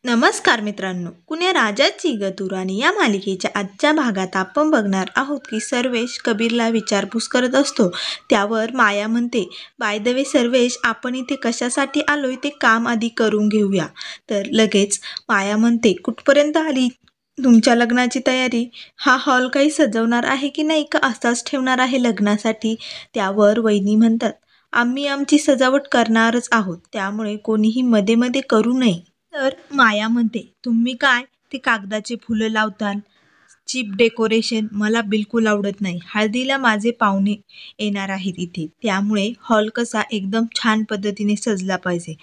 नमस्कार मित्रांनो, कुण्या राजाची गतुराणी या मालिकेच्या आजच्या भागात आपण बघणार आहोत की सर्वेश कबीरला विचारपूस करत असतो. त्यावर माया म्हणते, बाय द वे सर्वेश, आपण इथे कशासाठी आलोय ते काम आधी करून घेऊया. तर लगेच माया म्हणते, कुठपर्यंत आली तुमच्या लग्नाची तयारी? हा हॉल काही सजवणार आहे की नाही, का असाच ठेवणार आहे लग्नासाठी? त्यावर वहिनी म्हणतात, आम्ही आमची सजावट करणारच आहोत, त्यामुळे कोणीही मध्ये मध्ये करू नये. तर माया म्हणते, तुम्ही काय ते कागदाचे फुलं लावताल, चीप डेकोरेशन मला बिलकुल आवडत नाही. हळदीला माझे पाहुणे येणार आहेत इथे, त्यामुळे हॉल कसा एकदम छान पद्धतीने सजला पाहिजे.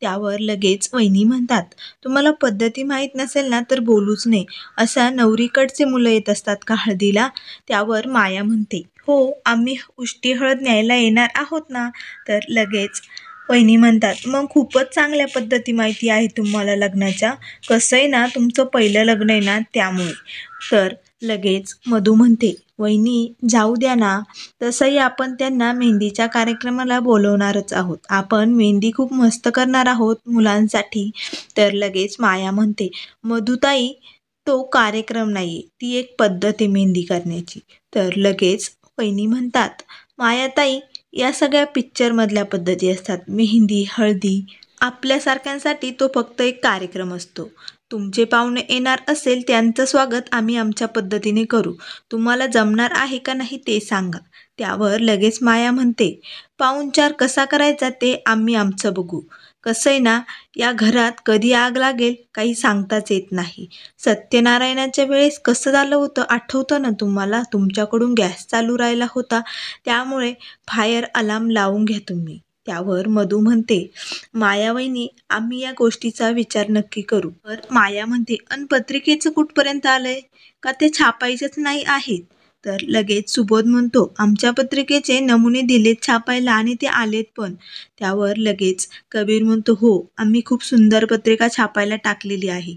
त्यावर लगेच वहिनी म्हणतात, तुम्हाला पद्धती माहीत नसेल ना तर बोलूच नये. असा नवरीकडचे मुलं येत असतात का हळदीला? त्यावर माया म्हणते, हो, आम्ही उष्टी हळद न्यायला येणार आहोत ना. तर लगेच वहिनी म्हणतात, मग खूपच चांगल्या पद्धती माहिती आहे तुम्हाला लग्नाच्या. कसं आहे ना, तुमचं पहिलं लग्न आहे ना, त्यामुळे. तर लगेच मधू म्हणते, वहिनी जाऊ द्या ना, तसंही आपण त्यांना मेहंदीच्या कार्यक्रमाला बोलवणारच आहोत. आपण मेहंदी खूप मस्त करणार आहोत मुलांसाठी. तर लगेच माया म्हणते, मधुताई, तो कार्यक्रम नाही, ती एक पद्धत आहे मेहंदी करण्याची. तर लगेच वहिनी म्हणतात, मायाताई, या सगळ्या पिक्चरमधल्या पद्धती असतात. मेहंदी, हळदी, आपल्यासारख्यांसाठी तो फक्त एक कार्यक्रम असतो. तुमचे पाहुणे येणार असेल त्यांचं स्वागत आम्ही आमच्या पद्धतीने करू. तुम्हाला जमणार आहे का नाही ते सांगा. त्यावर लगेच माया म्हणते, पाहुणचार कसा करायचा ते आम्ही आमचं बघू. कसं आहे ना, या घरात कधी आग लागेल काही सांगताच येत नाही. सत्यनारायणाच्या वेळेस कसं झालं होतं आठवतं ना तुम्हाला? तुमच्याकडून गॅस चालू राहिला होता, त्यामुळे फायर अलार्म लावून घ्या तुम्ही. त्यावर मधू म्हणते, माया वहिनी, आम्ही या गोष्टीचा विचार नक्की करू. तर माया म्हणते, अन पत्रिकेचं कुठपर्यंत आलंय? का ते छापायचेच नाही आहेत? तर लगेच सुबोध म्हणतो, आमच्या पत्रिकेचे नमुने दिलेत छापायला आणि ते आलेत पण. त्यावर लगेच कबीर म्हणतो, हो, आम्ही खूप सुंदर पत्रिका छापायला टाकलेली आहे.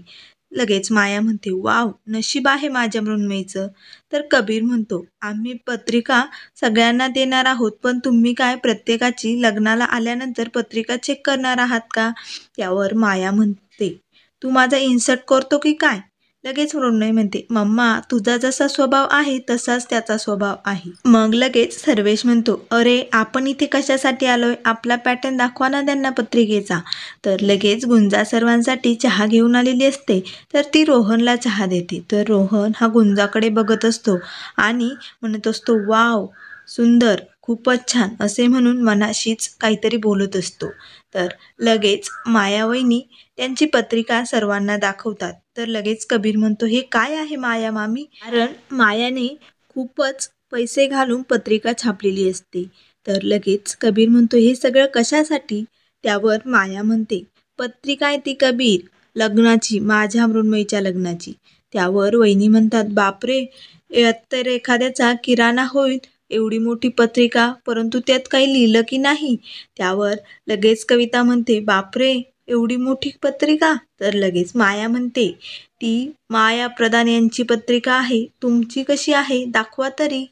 लगेच माया म्हणते, वाव, नशीब आहे माझ्या मृण्मयीचं. तर कबीर म्हणतो, आम्ही पत्रिका सगळ्यांना देणार आहोत, पण तुम्ही काय प्रत्येकाची लग्नाला आल्यानंतर पत्रिका चेक करणार आहात का? त्यावर माया म्हणते, तू माझा इन्सर्ट करतो की काय? लगेच मृण्मयी म्हणते, मम्मा, तुझा जसा स्वभाव आहे तसाच त्याचा स्वभाव आहे. मग लगेच सर्वेश म्हणतो, अरे आपण इथे कशासाठी आलोय? आपला पॅटर्न दाखवा ना त्यांना पत्रिकेचा. तर लगेच गुंजा सर्वांसाठी चहा घेऊन आलेली असते, तर ती रोहनला चहा देते. तर रोहन हा गुंजाकडे बघत असतो आणि म्हणत असतो, वाव, सुंदर, खूपच छान, असे म्हणून मनाशीच काहीतरी बोलत असतो. तर लगेच मायावहिनी त्यांची पत्रिका सर्वांना दाखवतात. तर लगेच कबीर म्हणतो, हे काय आहे माया मामी? कारण मायाने खूपच पैसे घालून पत्रिका छापलेली असते. तर लगेच कबीर म्हणतो, हे सगळं कशासाठी? त्यावर माया म्हणते, पत्रिका आहे ती कबीर, लग्नाची, माझ्या मृण्मयीच्या लग्नाची. त्यावर वहिनी म्हणतात, बापरे, यात तर एखाद्याचा किराणा होईल एवढी मोठी पत्रिका, परंतु त्यात काही लिहिलं की नाही? त्यावर लगेच कविता म्हणते, बापरे, एवढी मोठी पत्रिका? तर लगेच माया म्हणते, ती माया प्रधान यांची पत्रिका आहे, तुमची कशी आहे दाखवा तरी.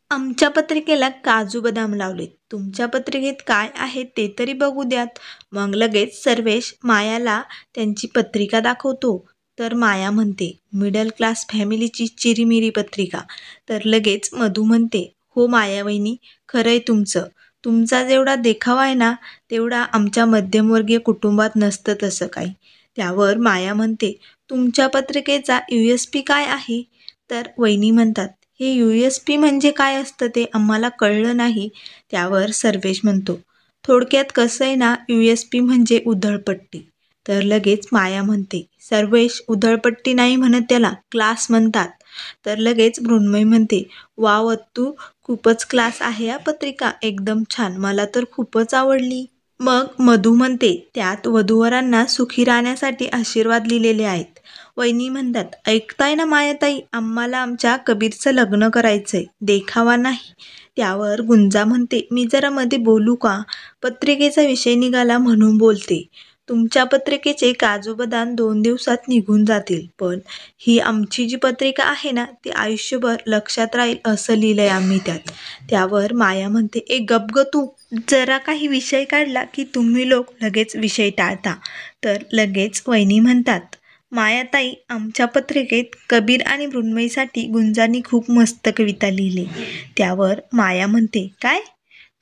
आमच्या पत्रिकेला काजू बदाम लावलेत, तुमच्या पत्रिकेत काय आहे ते तरी बघू द्यात. मग लगेच सर्वेश मायाला त्यांची पत्रिका दाखवतो. तर माया म्हणते, मिडल क्लास फॅमिलीची चिरीमिरी पत्रिका. तर लगेच मधू म्हणते, हो माया वहिनी, खरंय तुमचं. तुमचा जेवढा देखावा आहे ना, तेवढा आमच्या मध्यमवर्गीय कुटुंबात नसतं तसं काही. त्यावर माया म्हणते, तुमच्या पत्रिकेचा USP काय आहे? तर वहिनी म्हणतात, हे USP म्हणजे काय असतं ते आम्हाला कळलं नाही. त्यावर सर्वेश म्हणतो, थोडक्यात कसं आहे ना, USP म्हणजे उधळपट्टी. तर लगेच माया म्हणते, सर्वेश, उधळपट्टी नाही म्हणत, त्याला क्लास म्हणतात. तर लगेच मृण्मयी म्हणते, वाव अत्तू, खूपच क्लास आहे या पत्रिका, एकदम छान, मला तर खूपच आवडली. मग मधू म्हणते, त्यात वधूवरांना सुखी राहण्यासाठी आशीर्वाद लिहिलेले आहेत. वहिनी म्हणतात, ऐकताय ना मायाताई, आम्हाला आमच्या कबीरचं लग्न करायचंय, देखावा नाही. त्यावर गुंजा म्हणते, मी जरा मध्ये बोलू का? पत्रिकेचा विषय निघाला म्हणून बोलते. तुमच्या पत्रिकेचे काजू बदाम 2 दिवसात निघून जातील, पण ही आमची जी पत्रिका आहे ना ती आयुष्यभर लक्षात राहील असं लिहिलंय आम्ही त्यात. त्यावर माया म्हणते, ए गप ग तू. जरा काही विषय काढला की तुम्ही लोक लगेच विषय टाळता. तर लगेच वहिनी म्हणतात, मायाताई, आमच्या पत्रिकेत कबीर आणि मृण्मयीसाठी गुंजांनी खूप मस्त कविता लिहिली. त्यावर माया म्हणते, काय?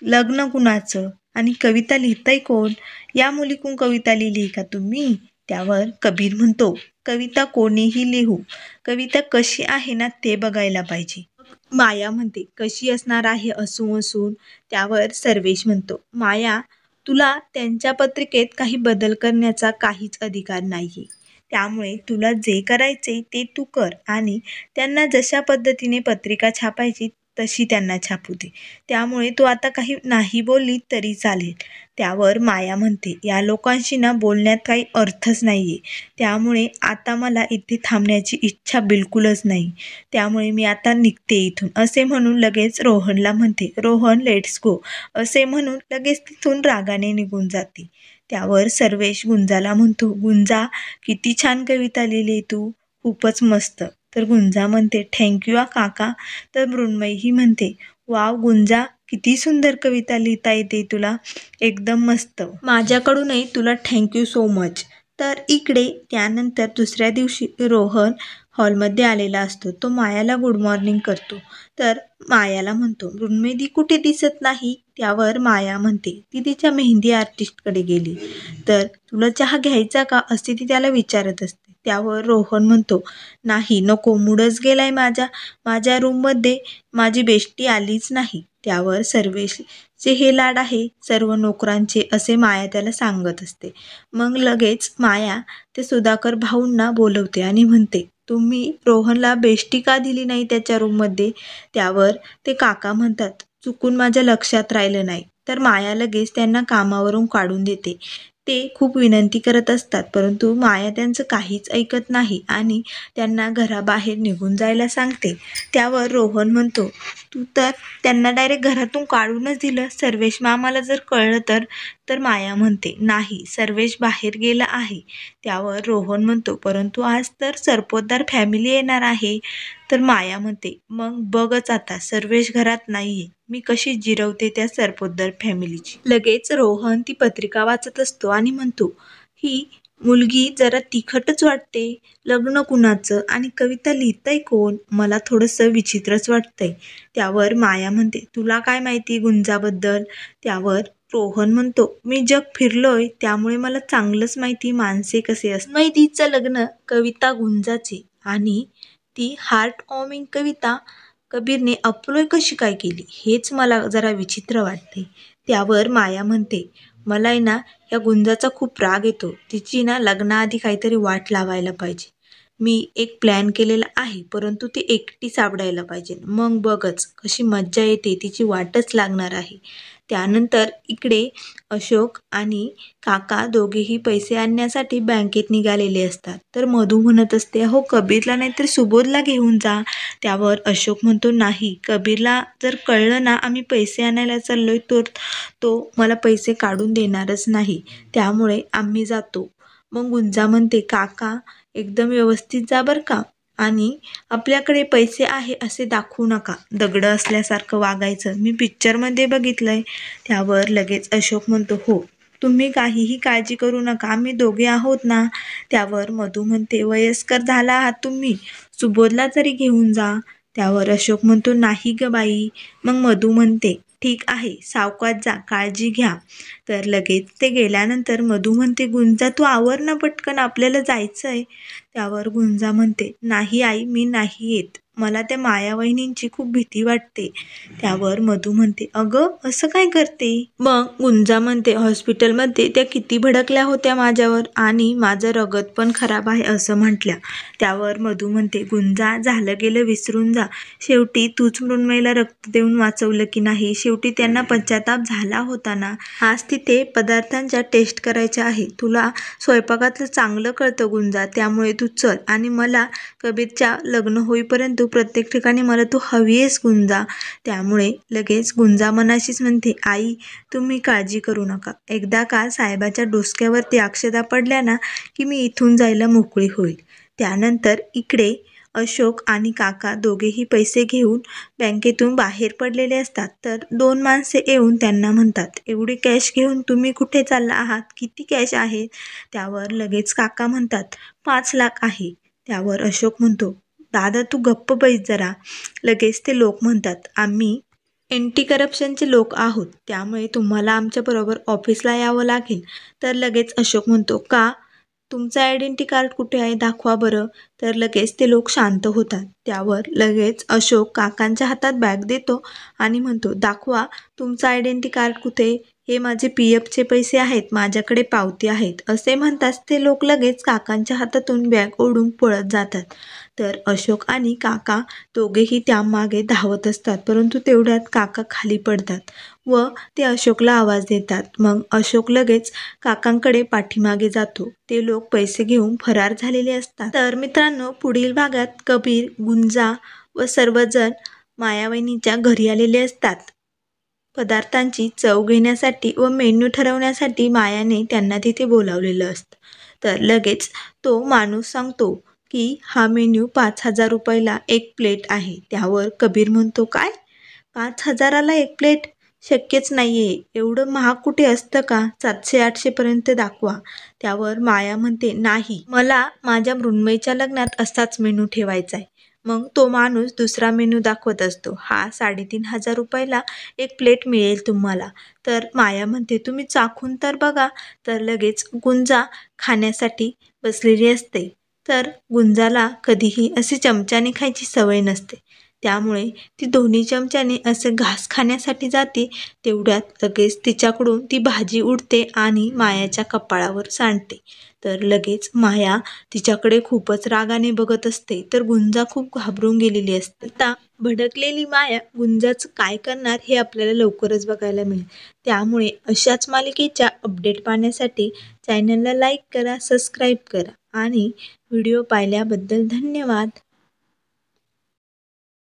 लग्न कुणाचं आणि कविता लिहिताय कोण? या मुलीकून कविता लिहिली का तुम्ही? त्यावर कबीर म्हणतो, कविता कोणीही लिहू, कविता कशी आहे ना ते बघायला पाहिजे. माया म्हणते, कशी असणार आहे असून. त्यावर सर्वेश म्हणतो, माया, तुला त्यांच्या पत्रिकेत काही बदल करण्याचा काहीच अधिकार नाहीये. त्यामुळे तुला जे करायचे ते तू कर आणि त्यांना जशा पद्धतीने पत्रिका छापायची तशी त्यांना छापू दे. त्यामुळे तू आता काही नाही बोलली तरी चालेल. त्यावर माया म्हणते, या लोकांशी ना बोलण्यात काही अर्थच नाहीये. त्यामुळे आता मला इथे थांबण्याची इच्छा बिलकुलच नाही. त्यामुळे मी आता निघते इथून. असे म्हणून लगेच रोहनला म्हणते, रोहन लेट्स गो. असे म्हणून लगेच तिथून रागाने निघून जाते. त्यावर सर्वेश गुंजाला म्हणतो, गुंजा, किती छान कविता लिहिली तू, खूपच मस्त. तर गुंजा म्हणते, थँक्यू काका. तर मृण्मयी म्हणते, वाव गुंजा, किती सुंदर कविता लिहिता येते तुला, एकदम मस्त. माझ्याकडूनही तुला थँक्यू सो मच. तर इकडे त्यानंतर दुसऱ्या दिवशी रोहन हॉलमध्ये आलेला असतो. तो मायाला गुड मॉर्निंग करतो. तर मायाला म्हणतो, मृण्मयी कुठे दिसत नाही. त्यावर माया म्हणते, ती तिच्या मेहंदी आर्टिस्टकडे गेली. तर तुला चहा घ्यायचा का असे ती त्याला विचारत असते. त्यावर रोहन म्हणतो, नाही नको, मूडच गेलाय माझ्या रूममध्ये माझी बेस्टी आलीच नाही. त्यावर सर्वेशचे हे लाड आहे सर्व नोकरांचे असे माया त्याला सांगत असते. मग लगेच माया ते सुधाकर भाऊंना बोलवते आणि म्हणते, तुम्ही रोहनला बेस्टी का दिली नाही त्याच्या रूममध्ये? त्यावर ते काका म्हणतात, चुकून माझ्या लक्षात राहिलं नाही. तर माया लगेच त्यांना कामावरून काढून देते. ते खूप विनंती करत असतात, परंतु माया त्यांचं काहीच ऐकत नाही आणि त्यांना घराबाहेर निघून जायला सांगते. त्यावर रोहन म्हणतो, तू तर त्यांना डायरेक्ट घरातून काढूनच दिलं. सर्वेश मामाला जर कळलं तर? तर माया म्हणते, नाही, सर्वेश बाहेर गेला आहे. त्यावर रोहन म्हणतो, परंतु आज तर सरपोतदार फॅमिली येणार आहे. तर माया म्हणते, मग बघच आता, सर्वेश घरात नाहीये, मी कशी जिरवते त्या सरपोतदार फॅमिलीची. लगेच रोहन ती पत्रिका वाचत असतो आणि म्हणतो, ही मुलगी जरा तिखटच वाटते. लग्न कुणाचं आणि कविता लिहिताय कोण? मला थोडंसं विचित्रच वाटतंय. त्यावर माया म्हणते, तुला काय माहिती गुंजाबद्दल? त्यावर रोहन म्हणतो, मी जग फिरलोय त्यामुळे मला चांगलंच माहिती माणसे कसे असतात. मैदीचं लग्न कविता गुंजाचे आणि ती हार्ट वॉर्मिंग कविता कबीरने अप्लोय कशी काय केली हेच मला जरा विचित्र वाटते. त्यावर माया म्हणते, मला आहे ना या गुंजाचा खूप राग येतो. तिची ना लग्नाआधी काहीतरी वाट लावायला पाहिजे. मी एक प्लॅन केलेला आहे, परंतु ती एकटी सापडायला पाहिजे. मग बघच कशी मज्जा येते, तिची वाटच लागणार आहे. त्यानंतर इकडे अशोक आणि काका दोघेही पैसे आणण्यासाठी बँकेत निघालेले असतात. तर मधू म्हणत असते, हो कबीरला नाहीतर सुबोधला घेऊन जा. त्यावर अशोक म्हणतो, नाही, कबीरला जर कळलं ना आम्ही पैसे आणायला चाललोय तर तो मला पैसे काढून देणारच नाही. त्यामुळे आम्ही जातो. मग गुंजा म्हणते, काका एकदम व्यवस्थित जा बरं का, आणि आपल्याकडे पैसे आहे असे दाखवू नका. दगडं असल्यासारखं वागायचं, मी पिक्चरमध्ये बघितलंय. त्यावर लगेच अशोक म्हणतो, हो तुम्ही काहीही काळजी करू नका, आम्ही दोघे आहोत ना. त्यावर मधू म्हणते, वयस्कर झाला आहात तुम्ही, सुबोधला तरी घेऊन जा. त्यावर अशोक म्हणतो, नाही ग बाई. मग मधू म्हणते, ठीक आहे, सावकाश जा, काळजी घ्या. तर लगेच ते गेल्यानंतर मधू म्हणते, गुंजा तू आवर ना पटकन, आपल्याला जायचंय. त्यावर गुंजा म्हणते, नाही आई, मी नाही येत, मला त्या माया वहिनींची खूप भीती वाटते. त्यावर मधू म्हणते, अगं असं काय करते? मग गुंजा म्हणते, हॉस्पिटलमध्ये त्या किती भडकल्या होत्या माझ्यावर आणि माझं रगत पण खराब आहे असं म्हटल्या. त्यावर मधू म्हणते, गुंजा झालं गेलं विसरून जा. शेवटी तूच मृण्मयीला रक्त देऊन वाचवलं की नाही. शेवटी त्यांना पश्चाताप झाला होता ना. आज तिथे पदार्थांच्या टेस्ट करायच्या आहे. तुला स्वयंपाकातलं चांगलं कळतं गुंजा, त्यामुळे तू चल आणि मला कबीरच्या लग्न होईपर्यंत प्रत्येक ठिकाणी मला तू हवी आहेस गुंजा. त्यामुळे लगेच गुंजा मनाशीच म्हणते, आई तुम्ही काळजी करू नका. एकदा का साहेबाच्या डोसक्यावरती अक्षता पडल्या ना की मी इथून जायला मोकळी होईल. त्यानंतर इकडे अशोक आणि काका दोघेही पैसे घेऊन बँकेतून बाहेर पडलेले असतात. तर 2 माणसे येऊन त्यांना म्हणतात, एवढी कॅश घेऊन तुम्ही कुठे चालला आहात? किती कॅश आहे? त्यावर लगेच काका म्हणतात, 5 लाख आहे. त्यावर अशोक म्हणतो, दादा तू गप्प बैस जरा. लगेच ते लोक म्हणतात, आम्ही एंटी करप्शनचे लोक आहोत, त्यामुळे तुम्हाला आमच्याबरोबर ऑफिसला यावं लागेल. तर लगेच अशोक म्हणतो, का? तुमचं आयडेंटी कार्ड कुठे आहे? दाखवा बरं. तर लगेच ते लोक शांत होतात. त्यावर लगेच अशोक काकांच्या हातात बॅग देतो आणि म्हणतो, दाखवा तुमचं आयडेंटी कार्ड कुठे? हे माझे PFचे पैसे आहेत, माझ्याकडे पावती आहेत. असे म्हणताच ते लोक लगेच काकांच्या हातातून बॅग ओढून पळत जातात. तर अशोक आणि काका दोघेही त्यामागे धावत असतात. परंतु तेवढ्यात काका खाली पडतात व ते अशोकला आवाज देतात. मग अशोक लगेच काकांकडे पाठीमागे जातो. ते लोक पैसे घेऊन फरार झालेले असतात. तर मित्रांनो, पुढील भागात कबीर, गुंजा व सर्वजण मायावहिनीच्या घरी आलेले असतात. पदार्थांची चव घेण्यासाठी व मेन्यू ठरवण्यासाठी मायाने त्यांना तिथे बोलावलेलं असतं. तर लगेच तो माणूस सांगतो की हा मेन्यू 5,000 रुपयाला 1 प्लेट आहे. त्यावर कबीर म्हणतो, काय? 5,000ला 1 प्लेट? शक्यच नाहीये. एवढं महाग कुठे असतं का? 700-800 पर्यंत दाखवा. त्यावर माया म्हणते, नाही, मला माझ्या मृण्मयीच्या लग्नात असाच मेनू ठेवायचा आहे. मग तो माणूस दुसरा मेनू दाखवत असतो. हा 3,500 रुपयाला 1 प्लेट मिळेल तुम्हाला. तर माया म्हणते, तुम्ही चाखून तर बघा. तर लगेच गुंजा खाण्यासाठी बसलेली असते. तर गुंजाला कधीही अशी चमच्याने खायची सवय नसते. त्यामुळे ती दोन्ही चमच्याने असे घास खाण्यासाठी जाते. तेवढ्यात लगेच तिच्याकडून ती भाजी उडते आणि मायाच्या कपाळावर सांडते. तर लगेच माया तिच्याकडे खूपच रागाने बघत असते. तर गुंजा खूप घाबरून गेलेली असते. आता भडकलेली माया गुंजाचं काय करणार हे आपल्याला लवकरच बघायला मिळेल. त्यामुळे अशाच मालिकेच्या अपडेट पाहण्यासाठी चॅनलला लाईक करा, सबस्क्राईब करा आणि व्हिडिओ पाहिल्याबद्दल धन्यवाद.